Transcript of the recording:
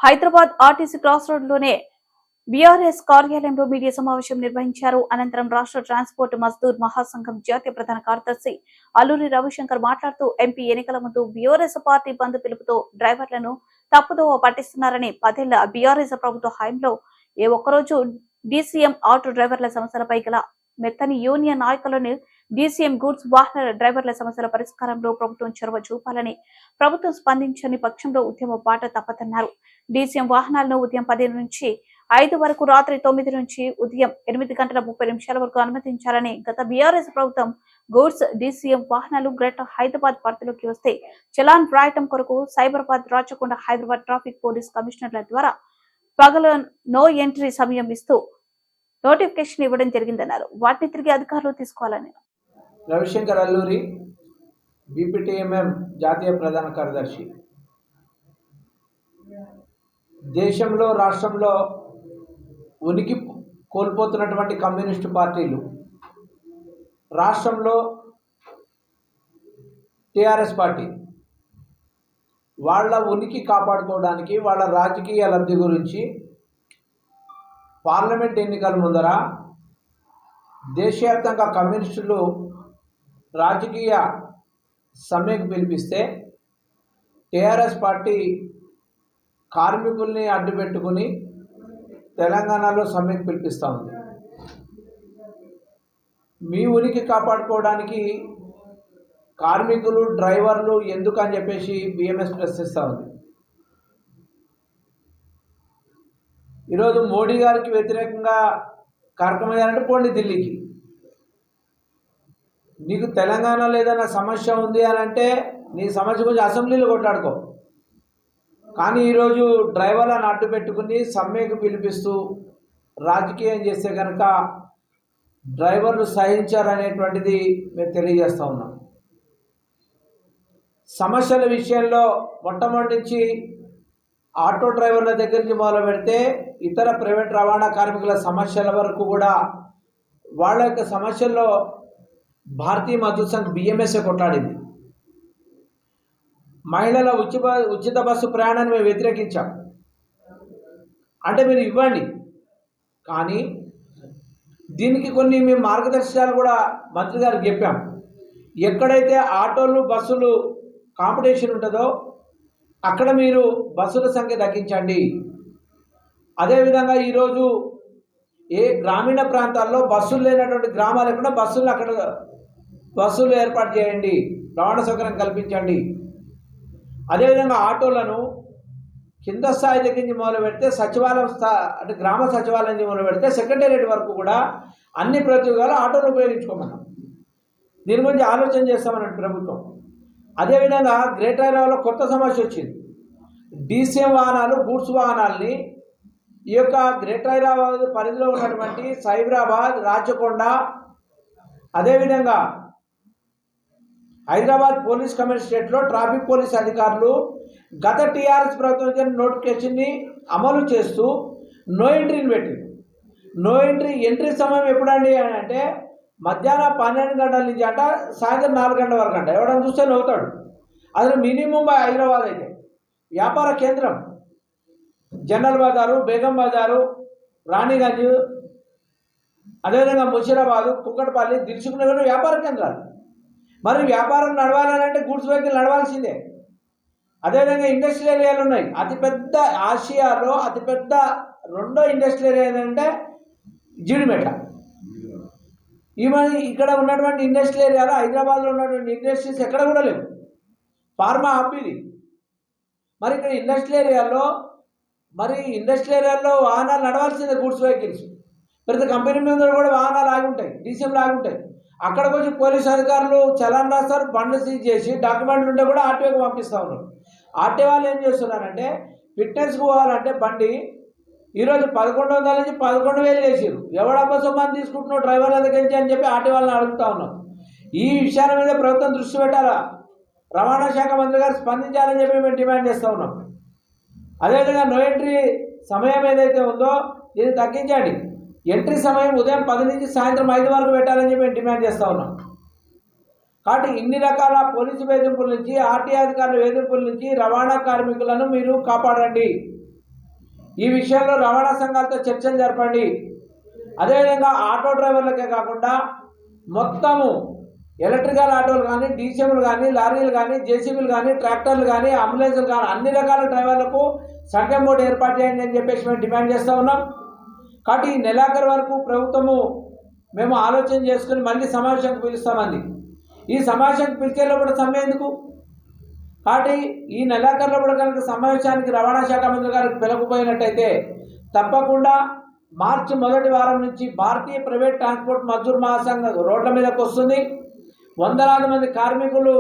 Hyderabad RTC cross రోడ్లోనే BRS కార్యాలయంలో media సమావేశం నిర్వహించారు. అనంతరం రాష్ట్ర ట్రాన్స్పోర్ట్ మజ్దూర్ మహాసంఘం జాతీయ ప్రధాన కార్యదర్శి అల్లూరి రవిశంకర్ మాట్లాడుతూ ఎంపీ ఎన్నికల ముందు బీఆర్ఎస్ పార్టీ బంద్ పిలుపుతో డ్రైవర్లను తప్పుదోవ పట్టిస్తున్నారని, 10 ఏళ్ల బీఆర్ఎస్ ప్రభుత్వ హయాంలో ఏ ఒక్కరోజు డీసీఎం ఆటో డ్రైవర్ల సమస్యలపై గల మెత్తని యూనియన్ నాయకులను డీసీఎం గూడ్స్ వాహన డ్రైవర్ల సమస్యల పరిష్కారంలో ప్రభుత్వం చొరవ చూపాలని, ప్రభుత్వం స్పందించని పక్షంలో ఉద్యమ బాట తప్పదన్నారు. డీసీఎం వాహనాలను ఉదయం 10 నుంచి 5 వరకు, రాత్రి 9 నుంచి ఉదయం 8 గంటల 30 నిమిషాల వరకు అనుమతించాలని, గత బీఆర్ఎస్ ప్రభుత్వం గూడ్స్ డీసీఎం వాహనాలు గ్రేటర్ హైదరాబాద్ పరిధిలోకి వస్తే చలాన్ రాయటం కొరకు సైబరాబాద్, రాచకొండ, హైదరాబాద్ ట్రాఫిక్ పోలీస్ కమిషనర్ల ద్వారా పగల నో ఎంట్రీ సమయం ఇస్తూ నోటిఫికేషన్ ఇవ్వడం జరిగిందన్నారు. వాటిని తిరిగి అధికారులు తీసుకోవాలని. రవిశంకర్ అల్లూరి, బీపీటీఎంఎం జాతీయ ప్రధాన కార్యదర్శి. దేశంలో రాష్ట్రంలో ఉనికి కోల్పోతున్నటువంటి కమ్యూనిస్టు పార్టీలు, రాష్ట్రంలో టీఆర్ఎస్ పార్టీ వాళ్ళ ఉనికి కాపాడుకోవడానికి, వాళ్ళ రాజకీయ లబ్ధి గురించి పార్లమెంట్ ఎన్నికల ముందర దేశవ్యాప్తంగా కమ్యూనిస్టులు రాజకీయ సమ్మెకు పిలిపిస్తే టీఆర్ఎస్ పార్టీ కార్మికుల్ని అడ్డుపెట్టుకుని తెలంగాణలో సమ్మెకు పిలిపిస్తూ ఉంది. మీ ఉనికి కాపాడుకోవడానికి కార్మికులు, డ్రైవర్లు ఎందుకు అని చెప్పేసి బిఎంఎస్ ప్రశ్నిస్తూ ఉంది. ఈరోజు మోడీ గారికి వ్యతిరేకంగా కార్యక్రమం చేయాలంటే పోండి ఢిల్లీకి. నీకు తెలంగాణలో ఏదైనా సమస్య ఉంది అని అంటే నీ సమస్య గురించి అసెంబ్లీలో కొట్లాడుకో. కానీ ఈరోజు డ్రైవర్లను అడ్డు పెట్టుకుని సమ్మెకు పిలిపిస్తూ రాజకీయం చేస్తే కనుక డ్రైవర్లు సహించారనేటువంటిది మేము తెలియజేస్తూ ఉన్నాం. సమస్యల విషయంలో మొట్టమొదటి నుంచి ఆటో డ్రైవర్ల దగ్గర నుంచి మొదలు పెడితే ఇతర ప్రైవేట్ రవాణా కార్మికుల సమస్యల వరకు కూడా వాళ్ళ యొక్క సమస్యల్లో భారతీయ మజ్దూర్ సంఘ్ బిఎంఎస్ఏ కొట్లాడింది. మహిళల ఉచిత బస్సు ప్రయాణాన్ని మేము వ్యతిరేకించాం. అంటే మీరు ఇవ్వండి, కానీ దీనికి కొన్ని మేము మార్గదర్శకాలు కూడా మంత్రి గారికి చెప్పాం. ఎక్కడైతే ఆటోలు, బస్సులు కాంపిటీషన్ ఉంటుందో అక్కడ మీరు బస్సుల సంఖ్య తగ్గించండి. అదేవిధంగా ఈరోజు ఏ గ్రామీణ ప్రాంతాల్లో బస్సులు లేనటువంటి గ్రామాలు ఎక్కడ బస్సులు అక్కడ బస్సులు ఏర్పాటు చేయండి, రవాణా సౌకర్యం కల్పించండి. అదేవిధంగా ఆటోలను కింద స్థాయి దగ్గర నుంచి మొదలు పెడితే సచివాలయం అంటే గ్రామ సచివాలయం నుంచి మొదలు పెడితే సెక్రటేరియట్ వరకు కూడా అన్ని ప్రతిగా ఆటోలు ఉపయోగించుకోమన్నాం. దీని గురించి ఆలోచన చేస్తామన్నట్టు ప్రభుత్వం. అదేవిధంగా గ్రేటర్ హైదరాబాద్లో కొత్త సమస్య వచ్చింది. డీసీఎం వాహనాలు, గూడ్స్ వాహనాల్ని ఈ యొక్క గ్రేటర్ హైదరాబాద్ పరిధిలో ఉన్నటువంటి సైబరాబాద్, రాచకొండ, అదేవిధంగా హైదరాబాద్ పోలీస్ కమిషనరేట్లో ట్రాఫిక్ పోలీస్ అధికారులు గత టీఆర్ఎస్ ప్రభుత్వం నోటిఫికేషన్ని అమలు చేస్తూ నో ఎంట్రీని పెట్టింది. నో ఎంట్రీ సమయం ఎప్పుడండి అని అంటే మధ్యాహ్నం 12 గంటల నుంచి అంట సాయంత్రం 4 గంటల వరకు అంట. ఎవడన్నా చూస్తే నవ్వుతాడు. అసలు మినిమం హైదరాబాద్ అయితే వ్యాపార కేంద్రం, జనరల్ బజారు, బేగం బజారు, రాణిగంజ్, అదేవిధంగా ముషీరాబాదు, కుక్కటపల్లి, దిల్సుఖ్నగర్ వ్యాపార కేంద్రాలు. మరి వ్యాపారం నడవాలంటే గూడ్స్ వెహికల్ నడవాల్సిందే. అదేవిధంగా ఇండస్ట్రియల్ ఏరియాలు ఉన్నాయి. అతిపెద్ద ఆసియాలో అతిపెద్ద రెండో ఇండస్ట్రియల్ ఏరియా ఏంటంటే జీడిమెట్ల. ఈవెన్ ఇక్కడ ఉన్నటువంటి ఇండస్ట్రియల్ ఏరియాలో హైదరాబాద్లో ఉన్నటువంటి ఇండస్ట్రీస్ ఎక్కడ కూడా లేవు. ఫార్మా హబ్ ఇది. మరి ఇక్కడ ఇండస్ట్రియల్ ఏరియాలో వాహనాలు నడవాల్సిందే, గూడ్స్ వెహికల్స్. ప్రతి కంపెనీ మీద కూడా వాహనాలు ఆగి ఉంటాయి, డీసీఎంలు ఆగి ఉంటాయి. అక్కడికి వచ్చి పోలీసు అధికారులు చలాన్ రాస్తారు, బండ్లు సీజ్ చేసి డాక్యుమెంట్లు ఉంటే కూడా ఆర్టీఓకి పంపిస్తూ ఉన్నారు. ఆర్టీఓ వాళ్ళు ఏం చేస్తున్నారంటే ఫిట్నెస్కి పోవాలంటే బండి ఈరోజు 1100 నుంచి 11,000 చేసారు. ఎవడబ్బా సొమ్మాన్ని తీసుకుంటున్నావు డ్రైవర్ల దగ్గర నుంచి అని చెప్పి ఆర్టీ వాళ్ళని అడుగుతూ ఉన్నాం. ఈ విషయాల మీద ప్రభుత్వం దృష్టి పెట్టాలా, రవాణా శాఖ మంత్రి గారు స్పందించాలని చెప్పి మేము డిమాండ్ చేస్తూ ఉన్నాం. అదేవిధంగా నో ఎంట్రీ సమయం ఏదైతే ఉందో దీన్ని తగ్గించండి. ఎంట్రీ సమయం ఉదయం 10 నుంచి సాయంత్రం 5 వరకు పెట్టాలని చెప్పి మేము డిమాండ్ చేస్తూ ఉన్నాం. కాబట్టి ఇన్ని రకాల పోలీసు వేధింపుల నుంచి, ఆర్టీ అధికారుల వేధింపుల నుంచి రవాణా కార్మికులను మీరు కాపాడండి. ఈ విషయంలో రవాణా సంఘాలతో చర్చలు జరపండి. అదేవిధంగా ఆటో డ్రైవర్లకే కాకుండా మొత్తము ఎలక్ట్రికల్ ఆటోలు కానీ, డీసీఎంలు కానీ, లారీలు కానీ, జేసీబీలు కానీ, ట్రాక్టర్లు కానీ, అంబులెన్సులు కానీ అన్ని రకాల డ్రైవర్లకు సంఘం బోర్డు ఏర్పాటు చేయండి అని చెప్పేసి మేము డిమాండ్ చేస్తూ ఉన్నాం. కాబట్టి ఈ నెలాఖరు వరకు ప్రభుత్వము మేము ఆలోచన చేసుకుని మళ్ళీ సమావేశానికి పిలుస్తామంది. ఈ సమావేశానికి పిలిచేలో కూడా సమ్మె ఎందుకు? కాబట్టి ఈ నెలాఖరులో కూడా కనుక సమావేశానికి రవాణా శాఖ మంత్రి గారికి పిలకపోయినట్టయితే తప్పకుండా మార్చి మొదటి వారం నుంచి భారతీయ ప్రైవేట్ ట్రాన్స్పోర్ట్ మజ్దూర్ మహాసంఘం రోడ్ల మీదకి వస్తుంది. వందలాది మంది కార్మికులు